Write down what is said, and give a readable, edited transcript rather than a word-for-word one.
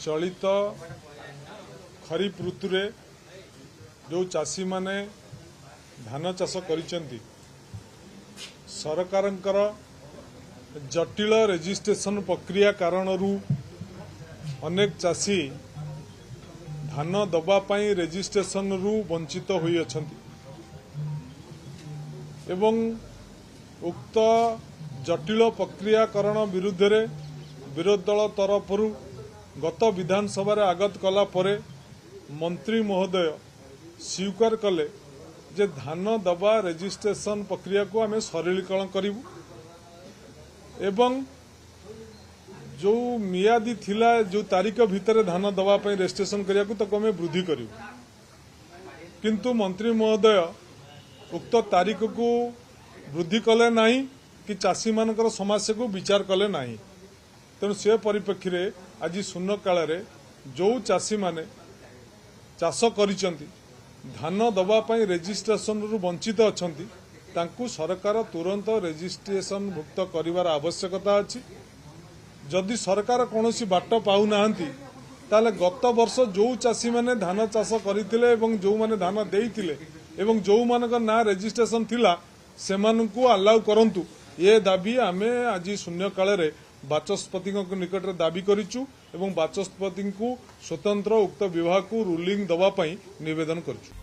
चलित खरीफ ऋतु रे जो चाषी माने धान चाष करिसेंती सरकारंकर जटिल रेजिस्ट्रेशन प्रक्रिया कारणरू अनेक चाषी धान दबा पाई रेजिस्ट्रेशन रु वंचित होई अछंती एवं उक्त जटिल प्रक्रियाकरण विरुद्ध रे विरोधी दल तरफरु गत विधानसभा रे आगत कला परे मंत्री महोदय स्वीकार कले जे धान दबा रेजिस्ट्रेशन प्रक्रिया को आमे सरलीकरण करिवु एवं जो मियादी थिला जो तारीख भितर धान दबा पई रजिस्ट्रेशन करिया को तो आमे वृद्धि करिवु किंतु मंत्री महोदय उक्त तारीख को वृद्धि कले नहीं कि चाषी मानकर समस्या को विचार कले नहीं तेणु से परिप्रेक्षी रे आज शून्य काल रे जो चाषी माने चाष करिसेंती धान दबा पई रजिस्ट्रेशन रु वंचित अछंती तांकु सरकार तुरंत रजिस्ट्रेशन भुक्त करिवार आवश्यकता अछि जदि सरकार कोनोसी बाट पाउ नाहंती ताले गत वर्ष जो चाषी माने धान चाष करिथिले एवं जो माने धान देइथिले एवं जो मानक ना रजिस्ट्रेशन थिला सेमानकु अलाउ करंतु ये दाबी आमे आज शून्य काल रे बाचस्पति निकट में दाबी करिचु एवं बाचस्पति को स्वतंत्र उक्त विभाग को रूलिंग दवा पई निवेदन करिचु।